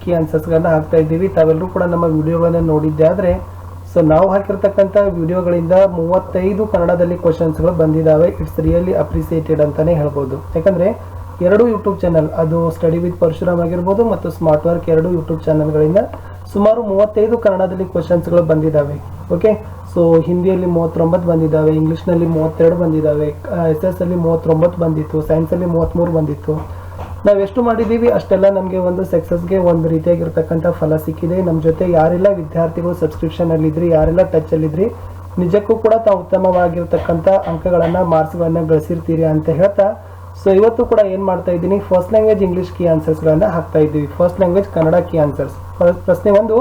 Key ಆನ್ಸರ್ಸ್ಗಳನ್ನ ಹಾಕ್ತಾ ಇದ್ದೀವಿ. ತಾವೆಲ್ಲರೂ ಕೂಡ ನಮ್ಮ ವಿಡಿಯೋಗಳನ್ನ ನೋಡಿದ್ದೆ ಆದರೆ ಸೊ ನಾವು ಹಾಕಿರ್ತಕ್ಕಂಥ ವಿಡಿಯೋಗಳಿಂದ 35 ಕನ್ನಡದಲ್ಲಿ ಕ್ವಶನ್ಸ್ಗಳು ಬಂದಿದ್ದಾವೆ. ಇಟ್ಸ್ ರಿಯಲಿ ಅಪ್ರಿಸಿಯೇಟೆಡ್ ಅಂತಾನೆ ಹೇಳ್ಬೋದು. ಯಾಕಂದ್ರೆ ಎರಡು ಯೂಟ್ಯೂಬ್ ಚಾನಲ್, ಅದು ಸ್ಟಡಿ ವಿತ್ ಪರಶುರಾಮ್ ಆಗಿರ್ಬೋದು ಮತ್ತು ಸ್ಮಾರ್ಟ್ ವರ್ಕ್, ಎರಡು ಯೂಟ್ಯೂಬ್ ಚಾನಲ್ಗಳಿಂದ ಸುಮಾರು 35 ಕನ್ನಡದಲ್ಲಿ ಕ್ವಶನ್ಸ್ಗಳು ಬಂದಿದ್ದಾವೆ. ಓಕೆ, ಸೊ ಹಿಂದಿಯಲ್ಲಿ 39 ಬಂದಿದ್ದಾವೆ, ಇಂಗ್ಲೀಷ್ನಲ್ಲಿ 32 ಬಂದಿದ್ದಾವೆ, SS ಅಲ್ಲಿ 39 ಬಂದಿತ್ತು, ಸೈನ್ಸಲ್ಲಿ 33 ಬಂದಿತ್ತು. ನಾವೆಷ್ಟು ಮಾಡಿದ್ದೀವಿ ಅಷ್ಟೆಲ್ಲ ನಮಗೆ ಒಂದು ಸಕ್ಸಸ್ಗೆ ಒಂದು ರೀತಿಯಾಗಿರ್ತಕ್ಕಂಥ ಫಲ ಸಿಕ್ಕಿದೆ. ನಮ್ಮ ಜೊತೆ ಯಾರೆಲ್ಲ ವಿದ್ಯಾರ್ಥಿಗಳು ಸಬ್ಸ್ಕ್ರಿಪ್ಷನಲ್ಲಿದ್ರಿ, ಯಾರೆಲ್ಲ ಟಚ್ಚಲ್ಲಿದ್ರಿ, ನಿಜಕ್ಕೂ ಕೂಡ ತಾವು ಉತ್ತಮವಾಗಿರ್ತಕ್ಕಂಥ ಅಂಕಗಳನ್ನು, ಮಾರ್ಕ್ಸ್ಗಳನ್ನು ಗಳಿಸಿರ್ತೀರಿ ಅಂತ ಹೇಳ್ತಾ ಸೊ ಇವತ್ತು ಕೂಡ ಏನು ಮಾಡ್ತಾ ಇದ್ದೀನಿ, ಫಸ್ಟ್ ಲ್ಯಾಂಗ್ವೇಜ್ ಇಂಗ್ಲೀಷ್ ಕೀ ಆನ್ಸರ್ಸ್ಗಳನ್ನು ಹಾಕ್ತಾ ಇದ್ದೀವಿ. First language Kannada key answers. ಪ್ರಶ್ನೆ 1,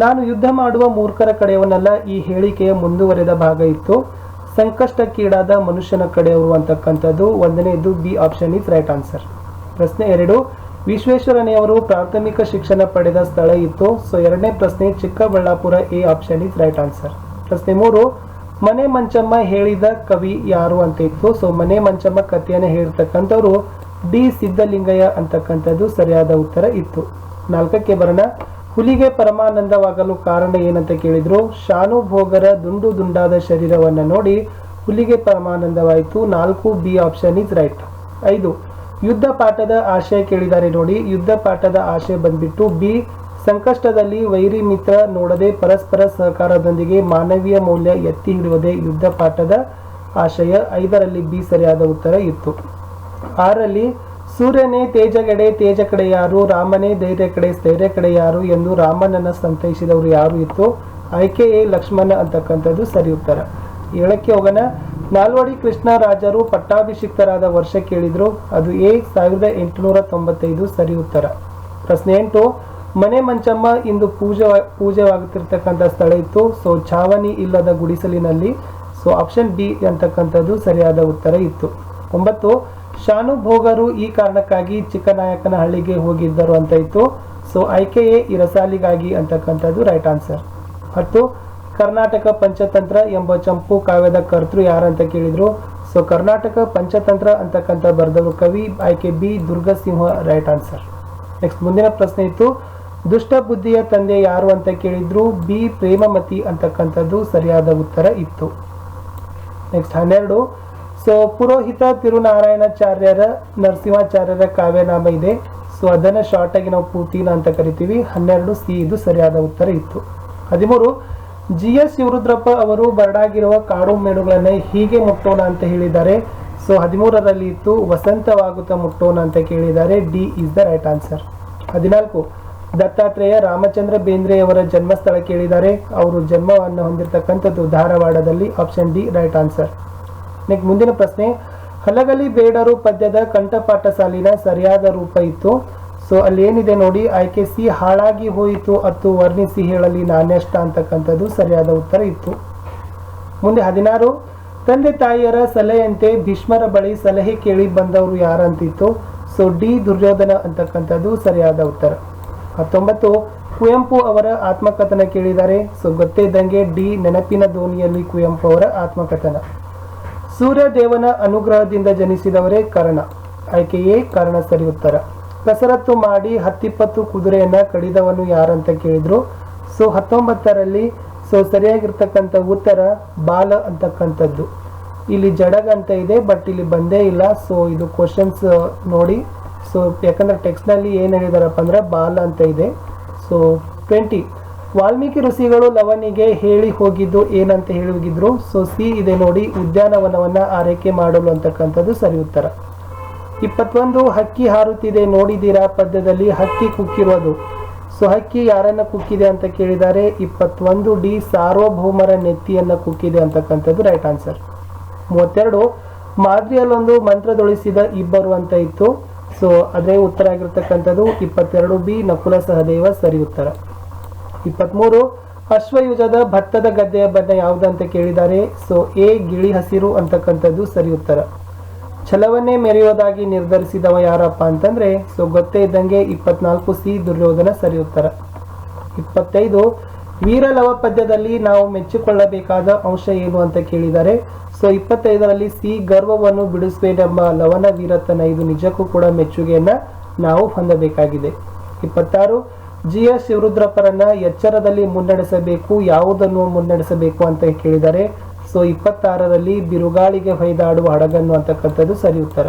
ನಾನು ಯುದ್ಧ ಮಾಡುವ ಮೂರ್ಖರ ಕಡೆಯವನಲ್ಲ ಈ ಹೇಳಿಕೆಯ ಮುಂದುವರೆದ ಭಾಗ ಇತ್ತು. ಸಂಕಷ್ಟಕ್ಕೀಡಾದ ಮನುಷ್ಯನ ಕಡೆಯವರು ಅಂತಕ್ಕಂಥದ್ದು ಒಂದನೇದು, B option is right answer. ಪ್ರಶ್ನೆ 2, ವಿಶ್ವೇಶ್ವರಯ್ಯನವರು ಪ್ರಾಥಮಿಕ ಶಿಕ್ಷಣ ಪಡೆದ ಸ್ಥಳ ಇತ್ತು. ಸೊ ಎರಡನೇ ಪ್ರಶ್ನೆ Chikkaballapur, A option is right answer. ಪ್ರಶ್ನೆ 3, ಮನೆ ಮಂಚಮ್ಮ ಹೇಳಿದ ಕವಿ ಯಾರು ಅಂತ ಇತ್ತು. ಸೊ ಮನೆ ಮಂಚಮ್ಮ ಕಥೆಯನ್ನು ಹೇಳಿರ್ತಕ್ಕಂಥವ್ರು ಡಿ ಸಿದ್ದಲಿಂಗಯ್ಯ ಅಂತಕ್ಕಂಥದ್ದು ಸರಿಯಾದ ಉತ್ತರ ಇತ್ತು. 4ಕ್ಕೆ ಬರೋಣ. ಹುಲಿಗೆ ಪರಮಾನಂದವಾಗಲು ಕಾರಣ ಏನಂತ ಕೇಳಿದ್ರು. ಶಾನುಭೋಗರ ದುಂಡು ದುಂಡಾದ ಶರೀರವನ್ನು ನೋಡಿ ಹುಲಿಗೆ ಪರಮಾನಂದವಾಯಿತು. 4, ಬಿ ಆಪ್ಷನ್ ಈಸ್ ರೈಟ್. 5, ಯುದ್ಧ ಪಾಠದ ಆಶಯ ಕೇಳಿದ್ದಾರೆ ನೋಡಿ. ಯುದ್ಧ ಪಾಠದ ಆಶಯ ಬಂದ್ಬಿಟ್ಟು ಬಿ, ಸಂಕಷ್ಟದಲ್ಲಿ ವೈರಿ ಮಿತ್ರ ನೋಡದೆ ಪರಸ್ಪರ ಸಹಕಾರದೊಂದಿಗೆ ಮಾನವೀಯ ಮೌಲ್ಯ ಎತ್ತಿ ಹಿಡಿಯುವುದೇ ಯುದ್ಧ ಪಾಠದ ಆಶಯ. 5ರಲ್ಲಿ ಬಿ ಸರಿಯಾದ ಉತ್ತರ ಇತ್ತು. 6ರಲ್ಲಿ ಸೂರ್ಯನೇ ತೇಜಗಡೆ ತೇಜ ಕಡೆ ಯಾರು, ರಾಮನೇ ಧೈರ್ಯ ಕಡೆ ಸ್ಥೈರ್ಯ ಕಡೆ ಯಾರು ಎಂದು ರಾಮನನ್ನ ಸಂತೈಸಿದವರು ಯಾರು ಇತ್ತು. ಆಯ್ಕೆ ಎ ಲಕ್ಷ್ಮಣ ಅಂತಕ್ಕಂಥದ್ದು ಸರಿ ಉತ್ತರ. 7ಕ್ಕೆ ಹೋಗೋಣ. ನಾಲ್ವಡಿ ಕೃಷ್ಣರಾಜರು ಪಟ್ಟಾಭಿಷಿಕ್ತರಾದ ವರ್ಷ ಕೇಳಿದ್ರು. ಅದು ಎ 1895 ಸರಿ ಉತ್ತರ. ಪ್ರಶ್ನೆ 8, ಮನೆ ಮಂಚಮ್ಮ ಇಂದು ಪೂಜೆವಾಗುತ್ತಿರ್ತಕ್ಕಂಥ ಸ್ಥಳ ಇತ್ತು. ಸೊ ಛಾವಣಿ ಇಲ್ಲದ ಗುಡಿಸಲಿನಲ್ಲಿ. ಸೊ ಆಪ್ಷನ್ ಬಿ ಅಂತಕ್ಕಂಥದ್ದು ಸರಿಯಾದ ಉತ್ತರ ಇತ್ತು. 9, ಶಾನುಭೋಗರು ಈ ಕಾರಣಕ್ಕಾಗಿ ಚಿಕ್ಕನಾಯಕನ ಹಳ್ಳಿಗೆ ಹೋಗಿದ್ದರು ಅಂತ ಇತ್ತು. ಸೊ ಆಯ್ಕೆ ಎ ಇರಸಾಲಿಗಾಗಿ ಅಂತಕ್ಕಂಥದ್ದು ರೈಟ್ ಆನ್ಸರ್. 10, ಕರ್ನಾಟಕ ಪಂಚತಂತ್ರ ಎಂಬ ಚಂಪು ಕಾವ್ಯದ ಕರ್ತೃ ಯಾರಂತ ಕೇಳಿದ್ರು. ಸೊ ಕರ್ನಾಟಕ ಪಂಚತಂತ್ರ ಅಂತಕ್ಕಂಥ ಬರೆದವರು ಕವಿ. ಆಯ್ಕೆ B Durgasimha right answer. Next ಮುಂದಿನ ಪ್ರಶ್ನೆ ಇತ್ತು, ದುಷ್ಟ ಬುದ್ಧಿಯ ತಂದೆ ಯಾರು ಅಂತ ಕೇಳಿದ್ರು. ಬಿ ಪ್ರೇಮಮತಿ ಅಂತಕ್ಕಂಥದ್ದು ಸರಿಯಾದ ಉತ್ತರ ಇತ್ತು. ನೆಕ್ಸ್ಟ್ 12, ಸೊ ಪುರೋಹಿತ ತಿರುನಾರಾಯಣಾಚಾರ್ಯರ ನರಸಿಂಹಾಚಾರ್ಯರ ಕಾವ್ಯನಾಮ ಇದೆ. ಸೊ ಅದನ್ನು ಶಾರ್ಟ್ ಆಗಿ ನಾವು ಪೂತಿನ ಅಂತ ಕರಿತೀವಿ. 12 ಸಿ ಇದು ಸರಿಯಾದ ಉತ್ತರ ಇತ್ತು. 13, GS ಶಿವರುದ್ರಪ್ಪ ಅವರು ಬರಡಾಗಿರುವ ಕಾಡು ಮೇಡುಗಳನ್ನ ಹೀಗೆ ಮುಟ್ಟೋಣ ಅಂತ ಹೇಳಿದ್ದಾರೆ. ಸೊ 13ರಲ್ಲಿ ಇತ್ತು ವಸಂತವಾಗುತ್ತಾ ಮುಟ್ಟೋಣ ಅಂತ ಕೇಳಿದ್ದಾರೆ. D is the right answer. 14, Dattatreya Ramachandra ಬೇಂದ್ರೆಯವರ ಜನ್ಮಸ್ಥಳ ಕೇಳಿದ್ದಾರೆ. ಅವರು ಜನ್ಮವನ್ನು ಹೊಂದಿರತಕ್ಕಂಥದ್ದು ಧಾರವಾಡದಲ್ಲಿ. Option D right answer. Next ಮುಂದಿನ ಪ್ರಶ್ನೆ, ಹಲಗಲಿ ಬೇಡರು ಪದ್ಯದ ಕಂಠಪಾಠ ಸಾಲಿನ ಸರಿಯಾದ ರೂಪ ಇತ್ತು. ಸೊ ಅಲ್ಲಿ ಏನಿದೆ ನೋಡಿ, ಆಯ್ಕೆ ಸಿ ಹಾಳಾಗಿ ಹೋಯಿತು ಅತ್ತು ವರ್ಣಿಸಿ ಹೇಳಲಿ ನಾಣ್ಯಷ್ಟ ಅಂತಕ್ಕಂಥದ್ದು ಸರಿಯಾದ ಉತ್ತರ ಇತ್ತು. ಮುಂದೆ 16, ತಂದೆ ತಾಯಿಯರ ಸಲಹೆಯಂತೆ ಭೀಷ್ಮರ ಬಳಿ ಸಲಹೆ ಕೇಳಿ ಬಂದವರು ಯಾರಂತಿತ್ತು. ಸೊ ಡಿ ದುರ್ಯೋಧನ ಅಂತಕ್ಕಂಥದ್ದು ಸರಿಯಾದ ಉತ್ತರ. 19, ಕುವೆಂಪು ಅವರ ಆತ್ಮಕಥನ ಕೇಳಿದ್ದಾರೆ. ಸೊ ಗೊತ್ತೇ ಇದ್ದಂಗೆ ಡಿ ನೆನಪಿನ ದೋಣಿಯಲ್ಲಿ ಕುವೆಂಪು ಅವರ ಆತ್ಮಕಥನ. ಸೂರ್ಯದೇವನ ಅನುಗ್ರಹದಿಂದ ಜನಿಸಿದವರೇ ಕರ್ಣ. ಆಯ್ಕೆ ಎ ಕರ್ಣ ಸರಿ ಉತ್ತರ. ಕಸರತ್ತು ಮಾಡಿ 10-20 ಕುದುರೆಯನ್ನ ಕಡಿದವನು ಯಾರಂತ ಕೇಳಿದ್ರು. ಸೊ 19ರಲ್ಲಿ ಸೊ ಸರಿಯಾಗಿರ್ತಕ್ಕಂಥ ಉತ್ತರ ಬಾಲ ಅಂತಕ್ಕಂಥದ್ದು. ಇಲ್ಲಿ ಜಡಗ ಅಂತ ಇದೆ, ಬಟ್ ಇಲ್ಲಿ ಬಂದೇ ಇಲ್ಲ. ಸೊ ಇದು ಕ್ವಶನ್ಸ್ ನೋಡಿ. ಸೊ ಯಾಕಂದ್ರೆ ಟೆಕ್ಸ್ಟ್ನಲ್ಲಿ ಏನು ಹೇಳಿದಾರಪ್ಪ ಅಂದ್ರೆ ಬಾಲ ಅಂತ ಇದೆ. ಸೊ 20, ವಾಲ್ಮೀಕಿ ಋಷಿಗಳು ಲವನಿಗೆ ಹೇಳಿ ಹೋಗಿದ್ದು ಏನಂತ ಹೇಳಿ ಹೋಗಿದ್ರು. ಸೊ ಸಿ ಇದೆ ನೋಡಿ, ಉದ್ಯಾನವನವನ್ನ ಆರೈಕೆ ಮಾಡಲು ಅಂತಕ್ಕಂಥದ್ದು ಸರಿ ಉತ್ತರ. 21, ಹಕ್ಕಿ ಹಾರುತ್ತಿದೆ ನೋಡಿದ್ದೀರಾ ಪದ್ಯದಲ್ಲಿ ಹಕ್ಕಿ ಕುಕ್ಕಿರೋದು. ಸೊ ಹಕ್ಕಿ ಯಾರನ್ನ ಕುಕ್ಕಿದೆ ಅಂತ ಕೇಳಿದ್ದಾರೆ. 21 ಡಿ ಸಾರ್ವಭೌಮರ ನೆತ್ತಿಯನ್ನ ಕುಕ್ಕಿದೆ ಅಂತಕ್ಕಂಥದ್ದು ರೈಟ್ ಆನ್ಸರ್. 32, ಮಾದ್ರಿಯಲ್ಲೊಂದು ಮಂತ್ರದೊಳಿಸಿದ ಇಬ್ಬರು ಅಂತ ಇತ್ತು. ಸೊ ಅದೇ ಉತ್ತರ ಆಗಿರ್ತಕ್ಕಂಥದ್ದು 22 ಬಿ ನಕುಲ ಸಹದೇವ ಸರಿ ಉತ್ತರ. 23, ಅಶ್ವಯುಜದ ಭತ್ತದ ಗದ್ದೆಯ ಬಣ್ಣ ಯಾವುದು ಅಂತ ಕೇಳಿದ್ದಾರೆ. ಸೊ ಎ ಗಿಳಿ ಹಸಿರು ಅಂತಕ್ಕಂಥದ್ದು ಸರಿ ಉತ್ತರ. ಛಲವನ್ನೇ ಮೆರೆಯುವುದಾಗಿ ನಿರ್ಧರಿಸಿದವ ಯಾರಪ್ಪ ಅಂತಂದ್ರೆ ಸೊ ಗೊತ್ತೇ ಇದ್ದಂಗೆ 24 ಸಿ ದುರ್ಯೋಧನ ಸರಿ ಉತ್ತರ. 25, ವೀರಲವ ಪದ್ಯದಲ್ಲಿ ನಾವು ಮೆಚ್ಚಿಕೊಳ್ಳಬೇಕಾದ ಅಂಶ ಏನು ಅಂತ ಕೇಳಿದ್ದಾರೆ. ಸೊ 25ರಲ್ಲಿ ಸಿ ಗರ್ವವನ್ನು ಬಿಡಿಸಬೇಕೆಂಬ ಲವನ ವೀರತನ, ಇದು ನಿಜಕ್ಕೂ ಕೂಡ ಮೆಚ್ಚುಗೆಯನ್ನ ನಾವು ಹೊಂದಬೇಕಾಗಿದೆ. 26, GS ಶಿವರುದ್ರಪ್ಪರನ್ನ ಎಚ್ಚರದಲ್ಲಿ ಮುನ್ನಡೆಸಬೇಕು, ಯಾವುದನ್ನು ಮುನ್ನಡೆಸಬೇಕು ಅಂತ ಕೇಳಿದ್ದಾರೆ. ಸೊ 26ರಲ್ಲಿ ಬಿರುಗಾಳಿಗೆ ಹೊಯ್ದಾಡುವ ಹಡಗನ್ನು ಅಂತಕ್ಕಂಥದ್ದು ಸರಿ ಉತ್ತರ.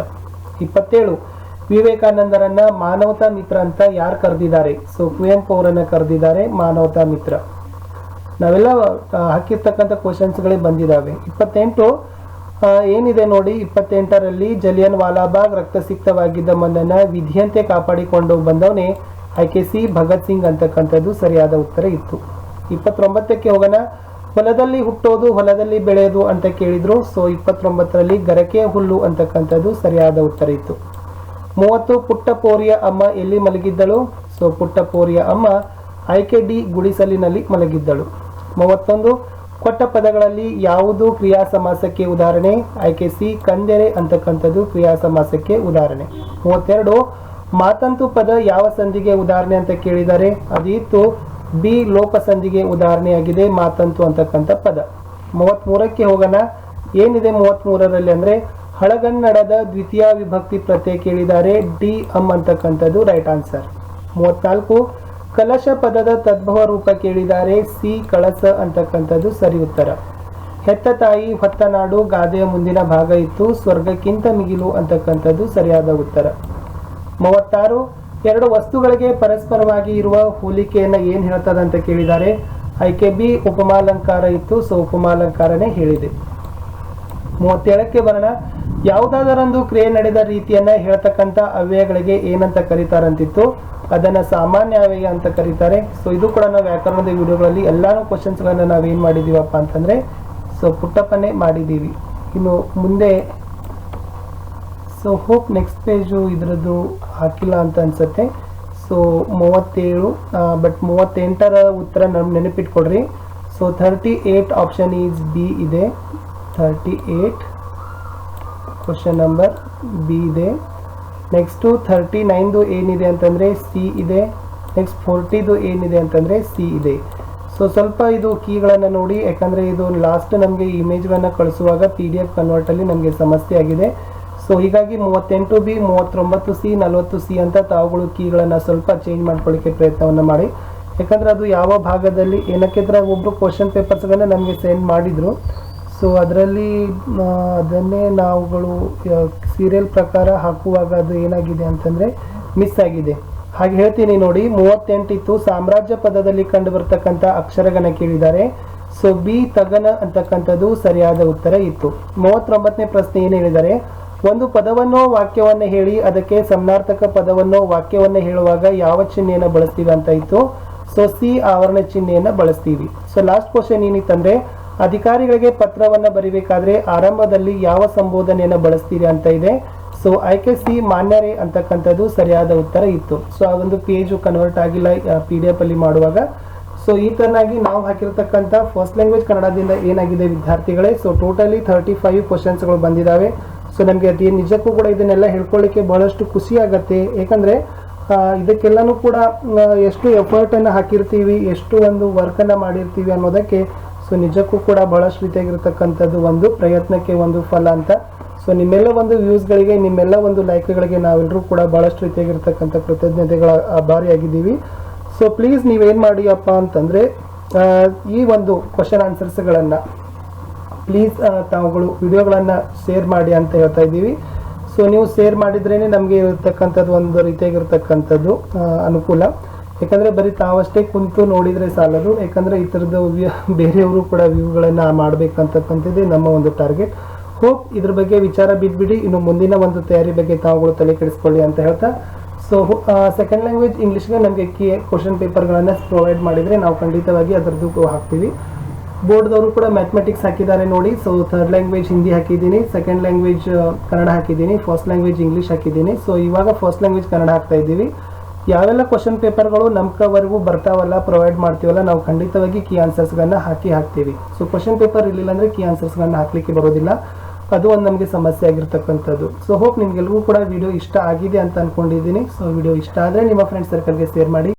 27 ವಿವೇಕಾನಂದರನ್ನ ಮಾನವತಾ ಮಿತ್ರ ಅಂತ ಯಾರು ಕರೆದಿದ್ದಾರೆ? ಸೊ ಕುವೆಂಪು ಅವರನ್ನ ಕರೆದಿದ್ದಾರೆ ಮಾನವತಾ ಮಿತ್ರ. ನಾವೆಲ್ಲ ಹಾಕಿರ್ತಕ್ಕಂಥ ಕ್ವಶನ್ಸ್ಗಳೇ ಬಂದಿದ್ದಾವೆ. 28 ಏನಿದೆ ನೋಡಿ, 28ರಲ್ಲಿ ಜಲಿಯನ್ ವಾಲಾಬಾಗ್ ರಕ್ತಸಿಕ್ತವಾಗಿದ್ದ ಮನ್ನನ್ನ ವಿಧಿಯಂತೆ ಕಾಪಾಡಿಕೊಂಡು ಬಂದವನೇ ಆಯ್ಕೆ ಸಿ ಭಗತ್ ಸಿಂಗ್ ಅಂತಕ್ಕಂಥದ್ದು ಸರಿಯಾದ ಉತ್ತರ ಇತ್ತು. 29ಕ್ಕೆ ಹೋಗೋಣ. ಹೊಲದಲ್ಲಿ ಹುಟ್ಟೋದು ಹೊಲದಲ್ಲಿ ಬೆಳೆಯೋದು ಅಂತ ಕೇಳಿದ್ರು. ಸೊ 29ರಲ್ಲಿ ಗರಕೆ ಹುಲ್ಲು ಅಂತಕ್ಕಂಥದ್ದು ಸರಿಯಾದ ಉತ್ತರ ಇತ್ತು. 30 ಪುಟ್ಟಪೋರಿಯ ಅಮ್ಮ ಎಲ್ಲಿ ಮಲಗಿದ್ದಳು? ಸೊ ಪುಟ್ಟಪೋರಿಯ ಅಮ್ಮ ಆಯ್ಕೆ ಡಿ ಗುಡಿಸಲಿನಲ್ಲಿ ಮಲಗಿದ್ದಳು. 31 ಕೊಟ್ಟ ಪದಗಳಲ್ಲಿ ಯಾವುದು ಕ್ರಿಯಾ ಸಮಾಸಕ್ಕೆ ಉದಾಹರಣೆ? ಆಯ್ಕೆ ಸಿ ಕಂದೆರೆ ಅಂತಕ್ಕಂಥದ್ದು ಕ್ರಿಯಾ ಸಮಾಸಕ್ಕೆ ಉದಾಹರಣೆ. 32 ಮಾತಂತು ಪದ ಯಾವ ಸಂಧಿಗೆ ಉದಾಹರಣೆ ಅಂತ ಕೇಳಿದ್ದಾರೆ. ಅದು ಇತ್ತು ಬಿ ಲೋಪ ಸಂಧಿಗೆ ಉದಾಹರಣೆಯಾಗಿದೆ ಮಾತಂತು ಅಂತಕ್ಕಂಥ ಪದ. 33ಕ್ಕೆ ಹೋಗೋಣ. ಏನಿದೆ 33ರಲ್ಲಿ ಅಂದ್ರೆ ಹಳಗನ್ನಡದ ದ್ವಿತೀಯ ವಿಭಕ್ತಿ ಪ್ರತ್ಯಯ ಕೇಳಿದ್ದಾರೆ. ಡಿ ಅಮ್ ಅಂತಕ್ಕಂಥದ್ದು ರೈಟ್ ಆನ್ಸರ್. 34 ಕಲಶ ಪದದ ತದ್ಭವ ರೂಪ ಕೇಳಿದ್ದಾರೆ. ಸಿ ಕಳಸ ಅಂತಕ್ಕಂಥದ್ದು ಸರಿ ಉತ್ತರ. ಹೆತ್ತ ತಾಯಿ ಹೊತ್ತ ನಾಡು ಗಾದೆಯ ಮುಂದಿನ ಭಾಗ ಇತ್ತು. ಸ್ವರ್ಗಕ್ಕಿಂತ ಮಿಗಿಲು ಅಂತಕ್ಕಂಥದ್ದು ಸರಿಯಾದ ಉತ್ತರ. 36 ಎರಡು ವಸ್ತುಗಳಿಗೆ ಪರಸ್ಪರವಾಗಿ ಇರುವ ಹೋಲಿಕೆಯನ್ನ ಏನ್ ಹೇಳ್ತದ ಅಂತ ಕೇಳಿದ್ದಾರೆ. ಆಯ್ಕೆ ಬಿ ಉಪಮಾಲಂಕಾರ ಇತ್ತು. ಸೊ ಉಪಮಾಲಂಕಾರನೇ ಹೇಳಿದೆ. 37ಕ್ಕೆ ಬರೋಣ. ಯಾವುದಾದರೊಂದು ಕ್ರಿಯೆ ನಡೆದ ರೀತಿಯನ್ನ ಹೇಳ್ತಕ್ಕಂಥ ಅವ್ಯಯಗಳಿಗೆ ಏನಂತ ಕರೀತಾರಂತಿತ್ತು. ಅದನ್ನ ಸಾಮಾನ್ಯ ಅವ್ಯಯ ಅಂತ ಕರೀತಾರೆ. ಸೊ ಇದು ಕೂಡ ನಾವು ವ್ಯಾಕರಣದ ವಿಡಿಯೋಗಳಲ್ಲಿ ಎಲ್ಲಾನು ಕ್ವಶನ್ಸ್ಗಳನ್ನ ನಾವೇನ್ ಮಾಡಿದೀವಪ್ಪ ಅಂತಂದ್ರೆ ಸೊ ಪುಟ್ಟಪ್ಪನೇ ಮಾಡಿದೀವಿ. ಇನ್ನು ಮುಂದೆ ಸೊ ಹೋಪ್ ನೆಕ್ಸ್ಟ್ ಪೇಜು ಇದರದ್ದು ಹಾಕಿಲ್ಲ ಅಂತ ಅನ್ಸುತ್ತೆ. ಸೊ 37 ಬಟ್ 38ರ ಉತ್ತರ ನೆನಪಿಟ್ಕೊಡ್ರಿ. ಸೊ 38 ಆಪ್ಷನ್ ಈಸ್ ಬಿ ಇದೆ. 38 ಕ್ವಶನ್ ನಂಬರ್ ಬಿ ಇದೆ. ನೆಕ್ಸ್ಟು 39ದು ಏನಿದೆ ಅಂತಂದರೆ ಸಿ ಇದೆ. ನೆಕ್ಸ್ಟ್ 40ದು ಏನಿದೆ ಅಂತಂದರೆ ಸಿ ಇದೆ. ಸೊ ಸ್ವಲ್ಪ ಇದು ಕೀಗಳನ್ನು ನೋಡಿ, ಯಾಕಂದರೆ ಇದು ಲಾಸ್ಟ್ ನಮಗೆ ಇಮೇಜ್ಗಳನ್ನು ಕಳಿಸುವಾಗ PDF ಕನ್ವರ್ಟಲ್ಲಿ ನಮಗೆ ಸಮಸ್ಯೆ ಆಗಿದೆ. ಸೊ ಹೀಗಾಗಿ 38 ಬಿ 39 ಸಿ 40 ಸಿ ಅಂತ ತಾವುಗಳು ಕೀಗಳನ್ನು ಸ್ವಲ್ಪ ಚೇಂಜ್ ಮಾಡ್ಕೊಳ್ಳಿಕ್ಕೆ ಪ್ರಯತ್ನವನ್ನು ಮಾಡಿ. ಯಾಕಂದರೆ ಅದು ಯಾವ ಭಾಗದಲ್ಲಿ ಏನಕ್ಕೆಂದ್ರೆ ಒಬ್ಬರು ಕ್ವಶನ್ ಪೇಪರ್ಸ್ಗಳನ್ನು ನಮಗೆ ಸೆಂಡ್ ಮಾಡಿದರು. ಸೊ ಅದರಲ್ಲಿ ಅದನ್ನೇ ನಾವುಗಳು ಸೀರಿಯಲ್ ಪ್ರಕಾರ ಹಾಕುವಾಗ ಅದು ಏನಾಗಿದೆ ಅಂತಂದರೆ ಮಿಸ್ ಆಗಿದೆ. ಹಾಗೆ ಹೇಳ್ತೀನಿ ನೋಡಿ. 38 ಇತ್ತು. ಸಾಮ್ರಾಜ್ಯ ಪದದಲ್ಲಿ ಕಂಡು ಬರ್ತಕ್ಕಂಥ ಅಕ್ಷರಗಣ ಕೇಳಿದ್ದಾರೆ. ಸೊ ಬಿ ತಗನ ಅಂತಕ್ಕಂಥದ್ದು ಸರಿಯಾದ ಉತ್ತರ ಇತ್ತು. 39ನೇ ಪ್ರಶ್ನೆ ಏನು ಹೇಳಿದ್ದಾರೆ. ಒಂದು ಪದವನ್ನೋ ವಾಕ್ಯವನ್ನ ಹೇಳಿ ಅದಕ್ಕೆ ಸಮಾನಾರ್ಥಕ ಪದವನ್ನೋ ವಾಕ್ಯವನ್ನ ಹೇಳುವಾಗ ಯಾವ ಚಿಹ್ನೆಯನ್ನು ಬಳಸ್ತೀವಿ ಅಂತ ಇತ್ತು. ಸೊ ಸಿ ಆವರಣ ಚಿಹ್ನೆಯನ್ನು ಬಳಸ್ತೀವಿ. ಸೊ ಲಾಸ್ಟ್ ಕ್ವಶನ್ ಏನಿತ್ತಂದ್ರೆ ಅಧಿಕಾರಿಗಳಿಗೆ ಪತ್ರವನ್ನ ಬರಿಬೇಕಾದ್ರೆ ಆರಂಭದಲ್ಲಿ ಯಾವ ಸಂಬೋಧನೆಯನ್ನು ಬಳಸ್ತೀರಿ ಅಂತ ಇದೆ. ಸೊ ಆಯ್ಕೆ ಸಿ ಮಾನ್ಯರೇ ಅಂತಕ್ಕಂಥದ್ದು ಸರಿಯಾದ ಉತ್ತರ ಇತ್ತು. ಸೊ ಆ ಒಂದು ಪೇಜು ಕನ್ವರ್ಟ್ ಆಗಿಲ್ಲ PDF ಅಲ್ಲಿ ಮಾಡುವಾಗ. ಸೊ ಈ ತರನಾಗಿ ನಾವು ಹಾಕಿರ್ತಕ್ಕಂಥ ಫಸ್ಟ್ ಲ್ಯಾಂಗ್ವೇಜ್ ಕನ್ನಡದಿಂದ ಏನಾಗಿದೆ ವಿದ್ಯಾರ್ಥಿಗಳೇ. ಸೊ ಟೋಟಲಿ 35 ಕ್ವಶನ್ಸ್ಗಳು ಬಂದಿದ್ದಾವೆ. ಸೊ ನಮಗೆ ಅದೇ ನಿಜಕ್ಕೂ ಕೂಡ ಇದನ್ನೆಲ್ಲ ಹೇಳ್ಕೊಳ್ಳಿಕ್ಕೆ ಬಹಳಷ್ಟು ಖುಷಿ ಆಗತ್ತೆ. ಯಾಕಂದ್ರೆ ಇದಕ್ಕೆಲ್ಲನೂ ಕೂಡ ಎಷ್ಟು ಎಫರ್ಟನ್ನು ಹಾಕಿರ್ತೀವಿ, ಎಷ್ಟು ಒಂದು ವರ್ಕನ್ನು ಮಾಡಿರ್ತೀವಿ ಅನ್ನೋದಕ್ಕೆ ಸೊ ನಿಜಕ್ಕೂ ಕೂಡ ಬಹಳಷ್ಟು ರೀತಿಯಾಗಿರ್ತಕ್ಕಂಥದ್ದು ಒಂದು ಪ್ರಯತ್ನಕ್ಕೆ ಒಂದು ಫಲ ಅಂತ. ಸೊ ನಿಮ್ಮೆಲ್ಲ ಒಂದು ವ್ಯೂಸ್ಗಳಿಗೆ, ನಿಮ್ಮೆಲ್ಲ ಒಂದು ಲೈಕ್ಗಳಿಗೆ ನಾವೆಲ್ಲರೂ ಕೂಡ ಬಹಳಷ್ಟು ರೀತಿಯಾಗಿರ್ತಕ್ಕಂಥ ಕೃತಜ್ಞತೆಗಳ ಆಭಾರಿಯಾಗಿದ್ದೀವಿ. ಸೊ ಪ್ಲೀಸ್ ನೀವೇನು ಮಾಡಿಯಪ್ಪ ಅಂತಂದರೆ ಈ ಒಂದು ಕ್ವಶನ್ ಆನ್ಸರ್ಸ್ಗಳನ್ನು ಪ್ಲೀಸ್ ತಾವುಗಳು ವಿಡಿಯೋಗಳನ್ನು ಶೇರ್ ಮಾಡಿ ಅಂತ ಹೇಳ್ತಾ ಇದ್ದೀವಿ. ಸೊ ನೀವು ಶೇರ್ ಮಾಡಿದ್ರೇ ನಮಗೆ ಇರತಕ್ಕಂಥದ್ದು ಒಂದು ರೀತಿಯಾಗಿರ್ತಕ್ಕಂಥದ್ದು ಅನುಕೂಲ. ಯಾಕಂದರೆ ಬರೀ ತಾವಷ್ಟೇ ಕುಂತು ನೋಡಿದರೆ ಸಾಲದು. ಯಾಕಂದರೆ ಈ ಥರದ್ದು ಬೇರೆಯವರು ಕೂಡ ವ್ಯೂಗಳನ್ನು ಮಾಡಬೇಕಂತಕ್ಕಂಥದ್ದೇ ನಮ್ಮ ಒಂದು ಟಾರ್ಗೆಟ್. ಹೋಪ್ ಇದ್ರ ಬಗ್ಗೆ ವಿಚಾರ ಬಿಟ್ಬಿಡಿ. ಇನ್ನು ಮುಂದಿನ ಒಂದು ತಯಾರಿ ಬಗ್ಗೆ ತಾವುಗಳು ತಲೆ ಕೆಡಿಸ್ಕೊಳ್ಳಿ ಅಂತ ಹೇಳ್ತಾ, ಸೊ ಸೆಕೆಂಡ್ ಲ್ಯಾಂಗ್ವೇಜ್ ಇಂಗ್ಲೀಷ್ಗೆ ನಮಗೆ ಕ್ವಶನ್ ಪೇಪರ್ಗಳನ್ನು ಪ್ರೊವೈಡ್ ಮಾಡಿದರೆ ನಾವು ಖಂಡಿತವಾಗಿ ಅದರದ್ದು ಹಾಕ್ತೀವಿ. ಬೋರ್ಡ್ದವರು ಕೂಡ ಮ್ಯಾಥಮೆಟಿಕ್ಸ್ ಹಾಕಿದ್ದಾರೆ ನೋಡಿ. ಸೊ ಥರ್ಡ್ ಲ್ಯಾಂಗ್ವೇಜ್ ಹಿಂದಿ ಹಾಕಿದ್ದೀನಿ, ಸೆಕೆಂಡ್ ಲ್ಯಾಂಗ್ವೇಜ್ ಕನ್ನಡ ಹಾಕಿದ್ದೀನಿ, ಫಸ್ಟ್ ಲ್ಯಾಂಗ್ವೇಜ್ ಇಂಗ್ಲೀಷ್ ಹಾಕಿದ್ದೀನಿ. ಸೊ ಇವಾಗ ಫಸ್ಟ್ ಲ್ಯಾಂಗ್ವೇಜ್ ಕನ್ನಡ ಹಾಕ್ತಾ ಇದ್ದೀವಿ. ಯಾವೆಲ್ಲ ಕ್ವಶನ್ ಪೇಪರ್ಗಳು ನಮ್ಕವರೆಗೂ ಬರ್ತಾವಲ್ಲ, ಪ್ರೊವೈಡ್ ಮಾಡ್ತೀವಲ್ಲ, ನಾವು ಖಂಡಿತವಾಗಿ ಕೀ ಆನ್ಸರ್ಸ್ಗಳನ್ನ ಹಾಕ್ತೀವಿ. ಸೊ ಕ್ವಶನ್ ಪೇಪರ್ ಇರಲಿಲ್ಲ ಅಂದರೆ ಕೀ ಆನ್ಸರ್ಸ್ಗಳನ್ನ ಹಾಕ್ಲಿಕ್ಕೆ ಬರೋದಿಲ್ಲ. ಅದು ಒಂದು ನಮಗೆ ಸಮಸ್ಯೆ ಆಗಿರ್ತಕ್ಕಂಥದ್ದು. ಸೊ ಹೋಪ್ ನಿಮ್ಗೆಲ್ರಿಗೂ ಕೂಡ ವಿಡಿಯೋ ಇಷ್ಟ ಆಗಿದೆ ಅಂತ ಅಂದ್ಕೊಂಡಿದ್ದೀನಿ. ಸೊ ವಿಡಿಯೋ ಇಷ್ಟ ಆದರೆ ನಿಮ್ಮ ಫ್ರೆಂಡ್ ಸರ್ಕಲ್ಗೆ ಶೇರ್ ಮಾಡಿ.